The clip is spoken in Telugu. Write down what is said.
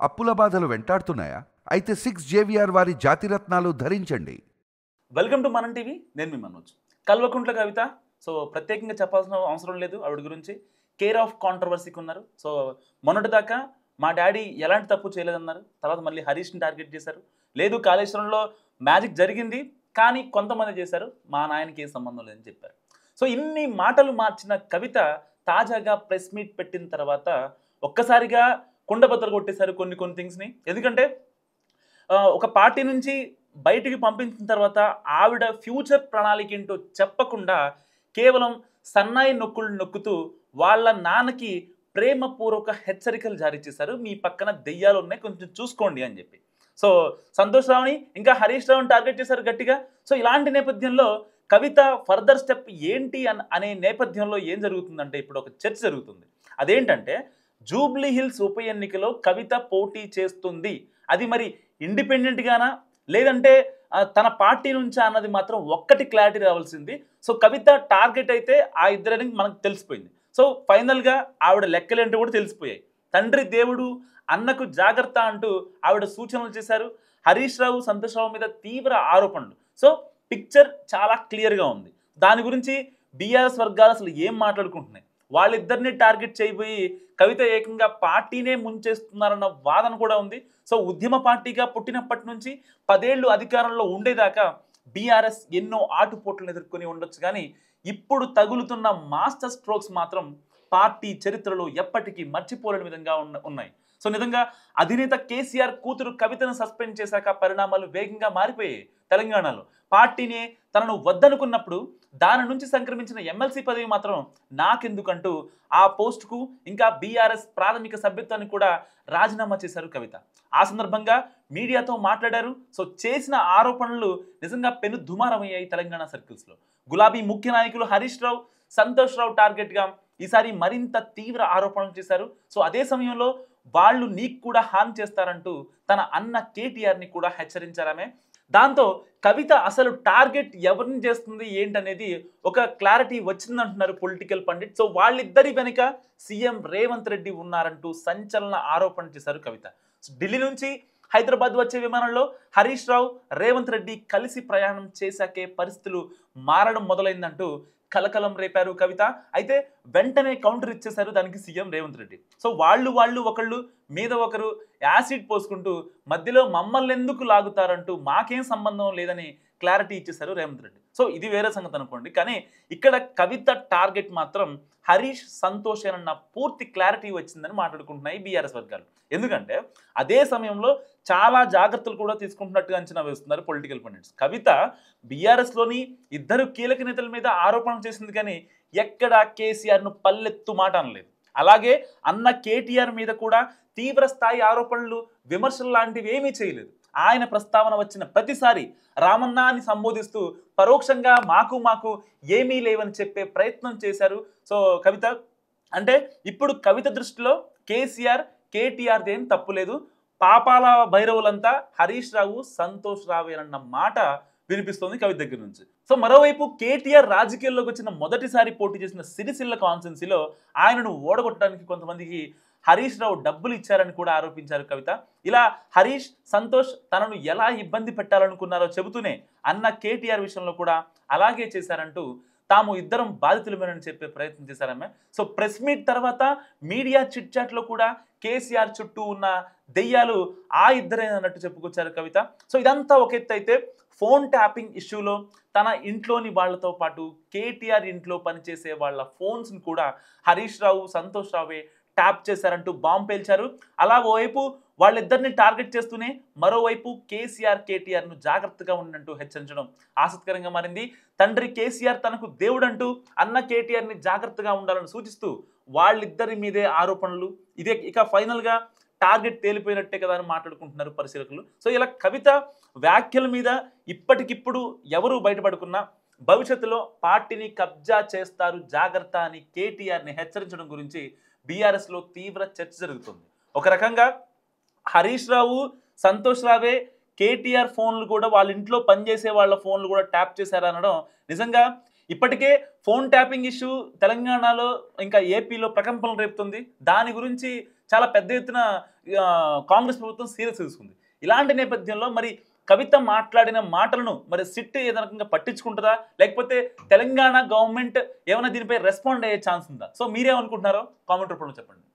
అప్పుల బాధలు వెంటాడుతున్నాయా? అయితే 6 JVR వారి జాతిరత్నాలు ధరించండి. వెల్కమ్ టు మనం టీవీ. నేను మీ మనోజ్. కల్వకుంట్ల కవిత. సో ప్రత్యేకంగా చెప్పాల్సిన అవసరం లేదు ఆవిడ గురించి. కేర్ ఆఫ్ కాంట్రవర్సీకి ఉన్నారు. సో మొన్నటిదాకా మా డాడీ ఎలాంటి తప్పు చేయలేదన్నారు. తర్వాత మళ్ళీ హరీష్ని టార్గెట్ చేశారు. లేదు కాళేశ్వరంలో మ్యాజిక్ జరిగింది, కానీ కొంతమంది చేశారు, మా నాయనకి ఏ సంబంధం లేదని చెప్పారు. సో ఇన్ని మాటలు మార్చిన కవిత తాజాగా ప్రెస్ మీట్ పెట్టిన తర్వాత ఒక్కసారిగా కుండబద్దలు కొట్టేశారు కొన్ని థింగ్స్ని. ఎందుకంటే ఒక పార్టీ నుంచి బయటికి పంపించిన తర్వాత ఆవిడ ఫ్యూచర్ ప్రణాళిక ఏంటో చెప్పకుండా కేవలం సన్నాయి నొక్కులు నొక్కుతూ వాళ్ళ నాన్నకి ప్రేమపూర్వక హెచ్చరికలు జారీ చేశారు. మీ పక్కన దెయ్యాలు ఉన్నాయి, కొంచెం చూసుకోండి అని చెప్పి. సో సంతోష్ రావుని ఇంకా హరీష్ రావుని టార్గెట్ చేశారు గట్టిగా. సో ఇలాంటి నేపథ్యంలో కవిత ఫర్దర్ స్టెప్ ఏంటి అనే నేపథ్యంలో ఏం జరుగుతుందంటే ఇప్పుడు ఒక చర్చ జరుగుతుంది. అదేంటంటే జూబ్లీ హిల్స్ ఉప ఎన్నికలో కవిత పోటీ చేస్తుంది. అది మరి ఇండిపెండెంట్గానా లేదంటే తన పార్టీ నుంచా అన్నది మాత్రం ఒక్కటి క్లారిటీ రావాల్సింది. సో కవిత టార్గెట్ అయితే ఆ ఇద్దరని మనకు తెలిసిపోయింది. సో ఫైనల్గా ఆవిడ లెక్కలేంటో కూడా తెలిసిపోయాయి. తండ్రి దేవుడు, అన్నకు జాగ్రత్త అంటూ ఆవిడ సూచనలు చేశారు. హరీష్ రావు, సంతోష్ రావు మీద తీవ్ర ఆరోపణలు. సో పిక్చర్ చాలా క్లియర్గా ఉంది. దాని గురించి బీఆర్ఎస్ వర్గాలు అసలు ఏం మాట్లాడుకుంటున్నాయి, వాళ్ళిద్దరిని టార్గెట్ చేయబోయి కవిత ఏకంగా పార్టీనే ముంచేస్తున్నారన్న వాదన కూడా ఉంది. సో ఉద్యమ పార్టీగా పుట్టినప్పటి నుంచి 10 ఏళ్ళు అధికారంలో ఉండేదాకా బీఆర్ఎస్ ఎన్నో ఆటుపోట్లను ఎదుర్కొని ఉండొచ్చు, కానీ ఇప్పుడు తగులుతున్న మాస్టర్ స్ట్రోక్స్ మాత్రం పార్టీ చరిత్రలో ఎప్పటికీ మర్చిపోలేని విధంగా ఉన్నాయి. సో నిజంగా అధినేత కేసీఆర్ కూతురు కవితను సస్పెండ్ చేశాక పరిణామాలు వేగంగా మారిపోయాయి. తెలంగాణలో పార్టీని తనను వద్దనుకున్నప్పుడు దాని నుంచి సంక్రమించిన ఎమ్మెల్సీ పదవి మాత్రం నాకెందుకంటూ ఆ పోస్టుకు ఇంకా బీఆర్ఎస్ ప్రాథమిక సభ్యత్వాన్ని కూడా రాజీనామా చేశారు కవిత. ఆ సందర్భంగా మీడియాతో మాట్లాడారు. సో చేసిన ఆరోపణలు నిజంగా పెను దుమారమయ్యాయి తెలంగాణ సర్కిల్స్లో. గులాబీ ముఖ్య నాయకులు హరీష్ రావు, సంతోష్ రావు టార్గెట్గా ఈసారి మరింత తీవ్ర ఆరోపణలు చేశారు. సో అదే సమయంలో వాళ్ళు నీకు కూడా హాని చేస్తారంటూ తన అన్న కేటీఆర్ని కూడా హెచ్చరించారామే. దాంతో కవిత అసలు టార్గెట్ ఎవరిని చేస్తుంది ఏంటనేది ఒక క్లారిటీ వచ్చిందంటున్నారు పొలిటికల్ పండిట్. సో వాళ్ళిద్దరి వెనుక సీఎం రేవంత్ రెడ్డి ఉన్నారంటూ సంచలన ఆరోపణ చేశారు కవిత. ఢిల్లీ నుంచి హైదరాబాద్ వచ్చే విమానంలో హరీష్ రావు, రేవంత్ రెడ్డి కలిసి ప్రయాణం చేశాకే పరిస్థితులు మారడం మొదలైందంటూ కలకలం రేపారు కవిత. అయితే వెంటనే కౌంటర్ ఇచ్చేశారు దానికి సీఎం రేవంత్ రెడ్డి. సో వాళ్ళు ఒకళ్ళు మీద ఒకరు యాసిడ్ పోసుకుంటూ మధ్యలో మమ్మల్ని ఎందుకు లాగుతారంటూ మాకేం సంబంధం లేదని క్లారిటీ ఇచ్చేశారు రేవంత్ రెడ్డి. సో ఇది వేరే సంగతి అనుకోండి, కానీ ఇక్కడ కవిత టార్గెట్ మాత్రం హరీష్, సంతోష్ అన్న పూర్తి క్లారిటీ వచ్చిందని మాట్లాడుకుంటున్నాయి బీఆర్ఎస్ వర్గాలు. ఎందుకంటే అదే సమయంలో చాలా జాగ్రత్తలు కూడా తీసుకుంటున్నట్టుగా అంచనా వేస్తున్నారు పొలిటికల్ పండిట్స్. కవిత బీఆర్ఎస్లోని ఇద్దరు కీలక నేతల మీద ఆరోపణలు చేసింది, కానీ ఎక్కడా కేసీఆర్ను పల్లెత్తు మాట అనలేదు. అలాగే అన్న కేటీఆర్ మీద కూడా తీవ్ర స్థాయి ఆరోపణలు, విమర్శలు లాంటివి ఏమీ చేయలేదు. ఆయన ప్రస్తావన వచ్చిన ప్రతిసారి రామన్న అని సంబోధిస్తూ పరోక్షంగా మాకు ఏమీ లేవని చెప్పే ప్రయత్నం చేశారు. సో కవిత అంటే ఇప్పుడు కవిత దృష్టిలో కేసీఆర్, కేటీఆర్ ఏం తప్పు లేదు, పాపాల భైరవులంతా హరీష్ రావు, సంతోష్ రావేనన్న మాట వినిపిస్తోంది కవిత దగ్గర నుంచి. సో మరోవైపు కేటీఆర్ రాజకీయాల్లోకి వచ్చిన మొదటిసారి పోటీ చేసిన సిరిసిల్ల కాన్స్టిట్యున్సీలో ఆయనను ఓడగొట్టడానికి కొంతమందికి హరీష్ రావు డబ్బులు ఇచ్చారని కూడా ఆరోపించారు కవిత. ఇలా హరీష్, సంతోష్ తనను ఎలా ఇబ్బంది పెట్టాలనుకున్నారో చెబుతూనే అన్న కేటీఆర్ విషయంలో కూడా అలాగే చేశారంటూ తాము ఇద్దరం బాధితులమేనని చెప్పే ప్రయత్నం చేశారమ్మే. సో ప్రెస్ మీట్ తర్వాత మీడియా చిట్ చాట్లో కూడా కేసీఆర్ చుట్టూ ఉన్న దెయ్యాలు ఆ ఇద్దరే అన్నట్టు చెప్పుకొచ్చారు కవిత. సో ఇదంతా ఒక ఎత్తు అయితే ఫోన్ ట్యాపింగ్ ఇష్యూలో తన ఇంట్లోని వాళ్లతో పాటు కేటీఆర్ ఇంట్లో పనిచేసే వాళ్ళ ఫోన్స్ని కూడా హరీష్ రావు, సంతోష్ రావే ట్యాప్ చేశారంటూ బాంబు పేల్చారు. అలా ఓవైపు వాళ్ళిద్దరిని టార్గెట్ చేస్తూనే మరోవైపు కేసీఆర్, కేటీఆర్ను జాగ్రత్తగా ఉన్నట్టు హెచ్చరించడం ఆసక్తికరంగా మారింది. తండ్రి కేసీఆర్ తనకు దేవుడంటూ అన్న కేటీఆర్ని జాగ్రత్తగా ఉండాలని సూచిస్తూ వాళ్ళిద్దరి మీదే ఆరోపణలు. ఇదే ఇక ఫైనల్గా టార్గెట్ తేలిపోయినట్టే కదా అని మాట్లాడుకుంటున్నారు పరిశీలకులు. సో ఇలా కవిత వ్యాఖ్యల మీద ఇప్పటికిప్పుడు ఎవరు బయటపడుకున్నా భవిష్యత్తులో పార్టీని కబ్జా చేస్తారు జాగ్రత్త అని కేటీఆర్ని హెచ్చరించడం గురించి బీఆర్ఎస్లో తీవ్ర చర్చ జరుగుతుంది. ఒక రకంగా హరీష్ రావు, సంతోష్ రావే కేటీఆర్ ఫోన్లు కూడా వాళ్ళ ఇంట్లో పనిచేసే వాళ్ళ ఫోన్లు కూడా ట్యాప్ చేశారనడం నిజంగా ఇప్పటికే ఫోన్ ట్యాపింగ్ ఇష్యూ తెలంగాణలో ఇంకా ఏపీలో ప్రకంపనలు రేపుతుంది. దాని గురించి చాలా పెద్ద ఎత్తున కాంగ్రెస్ ప్రభుత్వం సీరియస్ తీసుకుంది. ఇలాంటి నేపథ్యంలో మరి కవిత మాట్లాడిన మాటలను మరి సిట్ ఏదైనా పట్టించుకుంటుందా, లేకపోతే తెలంగాణ గవర్నమెంట్ ఏమైనా దీనిపై రెస్పాండ్ అయ్యే ఛాన్స్ ఉందా? సో మీరేమనుకుంటున్నారో కామెంట్ రూపంలో చెప్పండి.